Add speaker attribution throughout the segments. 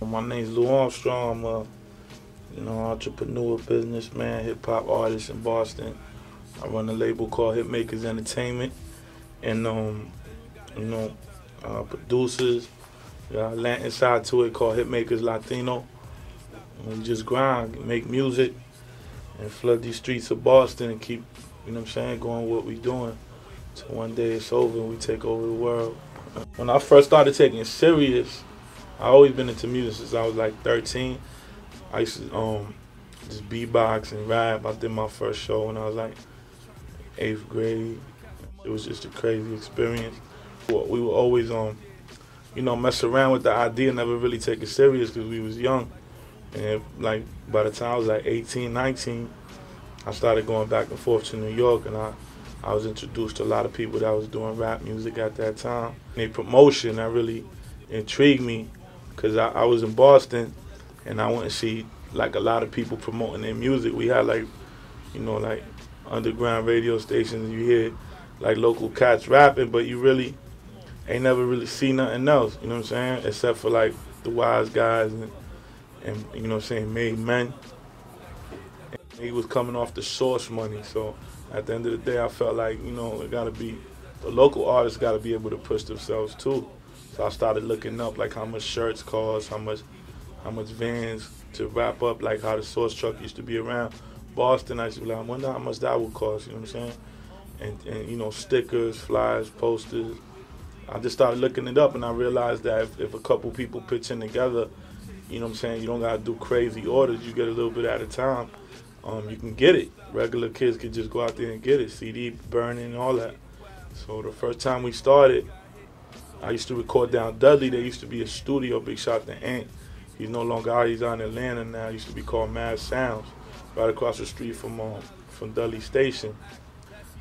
Speaker 1: My name's Lou Armstrong. I'm a entrepreneur, businessman, hip hop artist in Boston. I run a label called Hitmakers Entertainment, and you know, producers. Got a Latin side to it called Hitmakers Latino. And we just grind, make music, and flood these streets of Boston and keep, going what we doing. So one day it's over and we take over the world. When I first started taking it serious, I always been into music since I was like 13. I used to just beatbox and rap. I did my first show when I was like 8th grade. It was just a crazy experience. We were always mess around with the idea, never really take it serious because we was young. And like by the time I was like 18, 19, I started going back and forth to New York, and I was introduced to a lot of people that was doing rap music at that time. And the promotion that really intrigued me because I was in Boston, and I went to see like a lot of people promoting their music. We had like underground radio stations. You hear like local cats rapping, but you really ain't never really see nothing else. You know what I'm saying? Except for like the Wise Guys and you know what I'm saying, Made Men. And he was coming off the Source money, so at the end of the day, I felt like it gotta be the local artists gotta be able to push themselves too. So I started looking up like how much shirts cost, how much vans to wrap up, like how the Source truck used to be around Boston. I used to be like, I wonder how much that would cost. You know what I'm saying? And stickers, flyers, posters. I just started looking it up, and I realized that if a couple people pitch in together, you know what I'm saying, you don't gotta do crazy orders. You get a little bit at a time. You can get it. Regular kids could just go out there and get it. CD burning and all that. So the first time we started, I used to record down Dudley. There used to be a studio, big shot to Ant. He's no longer out. He's out in Atlanta now. It used to be called Mad Sounds, right across the street from Dudley Station.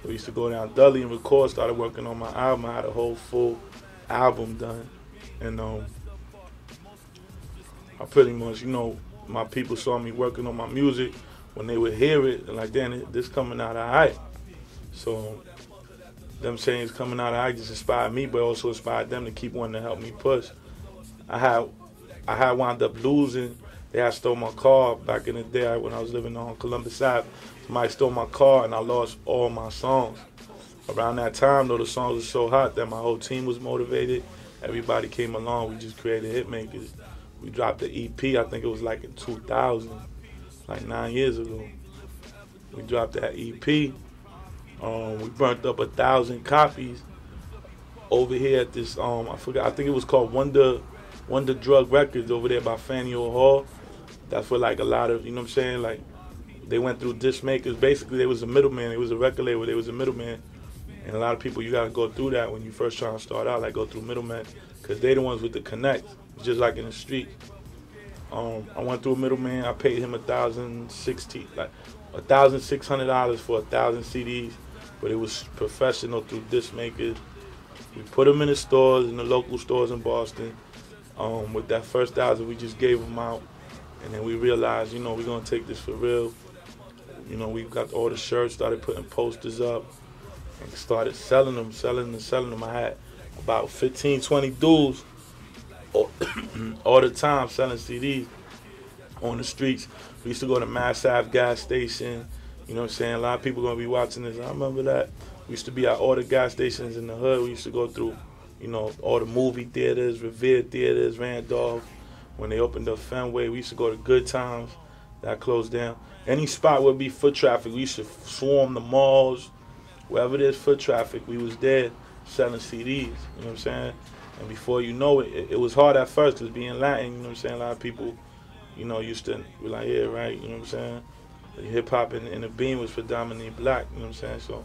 Speaker 1: So we used to go down Dudley and record. Started working on my album. I had a whole full album done, and I pretty much, my people saw me working on my music. When they would hear it, and like, damn, this coming out all right. So them saying it's coming out all right just inspired me, but also inspired them to keep wanting to help me push. I had wound up losing. They had stole my car back in the day when I was living on Columbus Ave. Somebody stole my car and I lost all my songs. Around that time, though, the songs were so hot that my whole team was motivated. Everybody came along. We just created Hitmakers. We dropped the EP. I think it was like in 2000, like 9 years ago. We dropped that EP. We burnt up 1,000 copies over here at this. I forgot. I think it was called Wonder Drug Records over there by Faneuil Hall. That's where like a lot of, you know what I'm saying, like they went through disc makers. Basically, there was a middleman. It was a record label. There was a middleman, and a lot of people, you gotta go through that when you first try to start out. Like go through middlemen, because they the ones with the connect. Just like in the street. I went through a middleman. I paid him $1,600 for 1,000 CDs, but it was professional through disc makers. We put them in the stores, in the local stores in Boston. With that first 1,000, we just gave them out, and then we realized, we're gonna take this for real. We got all the shirts, started putting posters up, and started selling them. I had about 15, 20 dudes all the time selling CDs on the streets. We used to go to Mass Ave gas station. You know what I'm saying? A lot of people gonna be watching this. I remember that. We used to be at all the gas stations in the hood. We used to go through, all the movie theaters, Revere theaters, Randolph. When they opened up Fenway, we used to go to Good Times. That closed down. Any spot would be foot traffic. We used to swarm the malls. Wherever there's foot traffic, we was there selling CDs. You know what I'm saying? And before you know it, it was hard at first because being Latin, you know what I'm saying, a lot of people, used to be like, yeah, right, you know what I'm saying? Hip-hop in the beam was predominantly black, you know what I'm saying?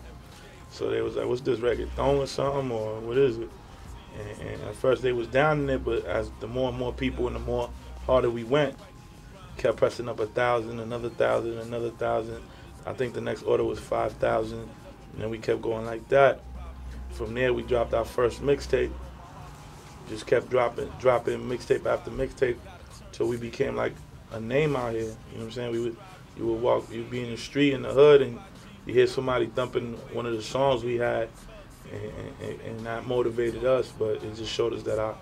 Speaker 1: So they was like, what's this, reggaeton or something, or what is it? And at first they was down in it, but as the more and more people and the more harder we went, kept pressing up 1,000, another 1,000, another 1,000. I think the next order was 5,000, and then we kept going like that. From there, we dropped our first mixtape. Just kept dropping mixtape after mixtape till we became like a name out here. You know what I'm saying? You would be in the street in the hood and you hear somebody thumping one of the songs we had, and that motivated us. But it just showed us that our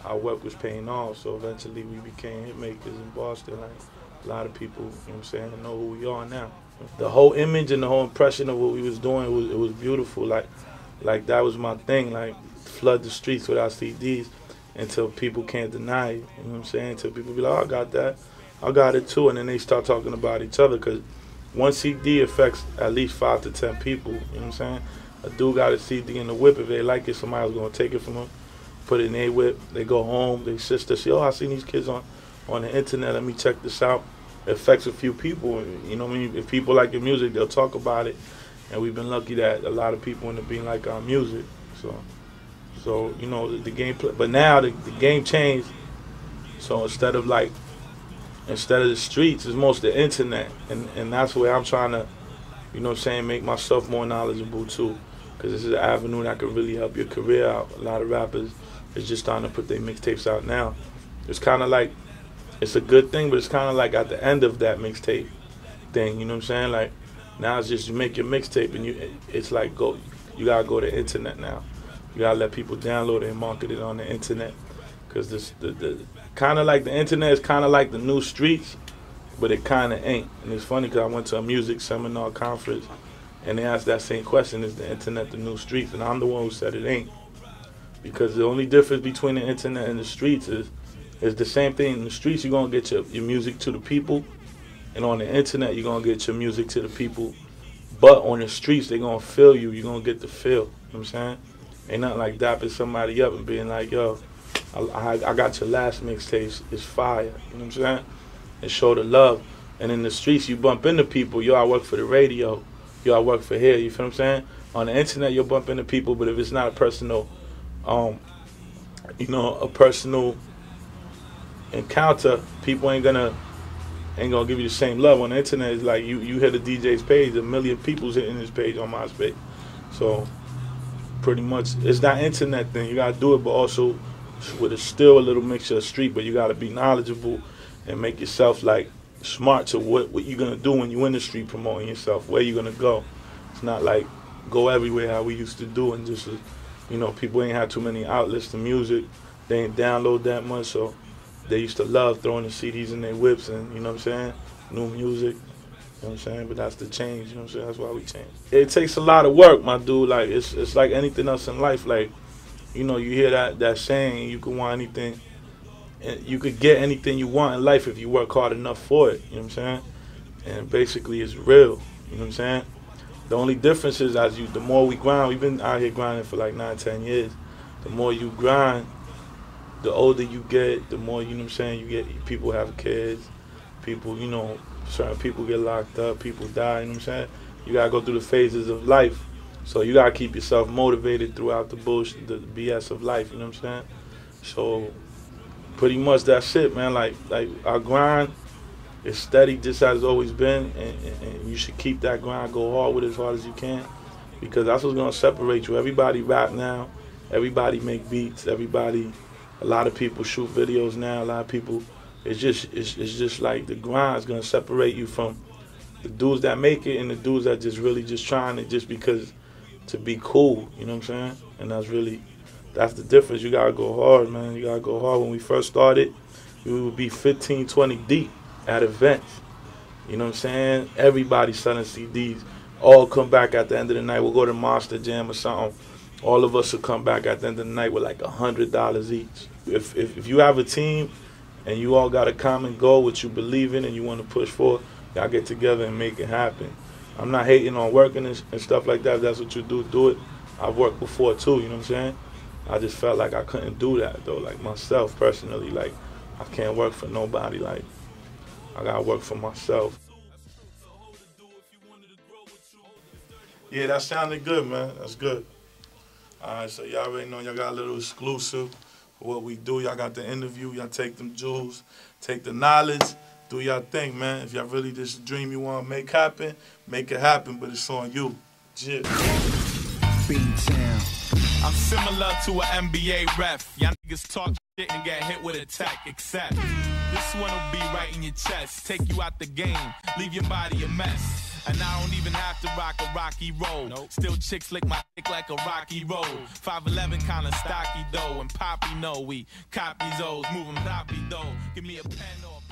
Speaker 1: our work was paying off. So eventually we became hit makers in Boston. Like a lot of people, you know what I'm saying, know who we are now. The whole image and the whole impression of what we was doing, it was beautiful. Like that was my thing. Like flood the streets with our CDs until people can't deny it. You know what I'm saying? Until people be like, oh, I got that, I got it too, and then they start talking about each other, because one CD affects at least 5 to 10 people. You know what I'm saying? A dude got a CD in the whip. If they like it, somebody's gonna take it from them, put it in their whip. They go home. They sister say, "Oh, I seen these kids on the internet. Let me check this out." It affects a few people. You know what I mean? If people like your music, they'll talk about it. And we've been lucky that a lot of people end up being like our music. So you know, the game. But now the game changed. So instead of the streets, it's most the internet, and that's where I'm trying to, you know what I'm saying, make myself more knowledgeable too, because this is an avenue that can really help your career out. A lot of rappers is just starting to put their mixtapes out now. It's kind of like, it's a good thing, but it's kind of like at the end of that mixtape thing, you know what I'm saying? Like now it's just you make your mixtape and it's like you gotta go to the internet now. You gotta let people download it and market it on the internet, because the kind of like the internet is kind of like the new streets, but it kind of ain't. And it's funny because I went to a music seminar conference and they asked that same question: is the internet the new streets? And I'm the one who said it ain't, because the only difference between the internet and the streets is the same thing. In the streets, you're gonna get your music to the people, and on the internet, you're gonna get your music to the people. But on the streets, they're gonna feel you. You're gonna get the feel. You know what I'm saying? Ain't nothing like dapping somebody up and being like, yo, I got your last mixtape, it's fire. You know what I'm saying? And show the love. And in the streets, you bump into people. Yo, I work for the radio. Yo, I work for here. You feel what I'm saying? On the internet, you'll bump into people, but if it's not a personal, a personal encounter, people ain't gonna give you the same love. On the internet, it's like you hit a DJ's page, 1 million people's hitting his page on MySpace. So pretty much, it's that internet thing. You gotta do it, but also with still a little mixture of street. But you gotta be knowledgeable and make yourself like smart to what you're gonna do when you in the street promoting yourself. Where you gonna go? It's not like go everywhere how we used to do, and just people ain't had too many outlets to music. They ain't download that much, so they used to love throwing the CDs in their whips and, you know what I'm saying, new music, you know what I'm saying, but that's the change, you know what I'm saying, that's why we changed. It takes a lot of work, my dude. Like, it's like anything else in life. Like, you know, you hear that saying, you can want anything, you could get anything you want in life if you work hard enough for it, you know what I'm saying, and basically it's real, you know what I'm saying. The only difference is the more we grind, we've been out here grinding for like 9-10 years, the more you grind, the older you get, the more, you know what I'm saying, you get, people have kids, people, you know, certain people get locked up, people die, you know what I'm saying? You gotta go through the phases of life. So you gotta keep yourself motivated throughout the bullshit, the BS of life, you know what I'm saying? So pretty much that's it, man. Like our grind is steady just as it's always been, and you should keep that grind, go hard with it as hard as you can, because that's what's gonna separate you. Everybody rap now, everybody make beats, a lot of people shoot videos now. A lot of people, it's just like the grind is gonna separate you from the dudes that make it and the dudes that just really just trying it just because to be cool. You know what I'm saying? And that's the difference. You gotta go hard, man. You gotta go hard. When we first started, we would be 15, 20 deep at events. You know what I'm saying? Everybody selling CDs. All come back at the end of the night. We'll go to Monster Jam or something. All of us will come back at the end of the night with like $100 each. If you have a team and you all got a common goal, what you believe in and you want to push for, y'all get together and make it happen. I'm not hating on working and stuff like that. If that's what you do it. I've worked before too, you know what I'm saying? I just felt like I couldn't do that though, like myself personally. Like, I can't work for nobody. Like, I gotta work for myself. Yeah, that sounded good, man. That's good. All right, so y'all already know y'all got a little exclusive for what we do. Y'all got the interview. Y'all take them jewels, take the knowledge, do y'all thing, man. If y'all really this dream you want to make happen, make it happen, but it's on you. Yeah.
Speaker 2: I'm similar to an NBA ref. Y'all niggas talk shit and get hit with a tech, except this one will be right in your chest, take you out the game, leave your body a mess. And I don't even have to rock a rocky road. Nope. Still chicks lick my dick like a rocky road. 5'11" kinda stocky though, and Poppy know we copy those, moving sloppy though. Give me a pen or a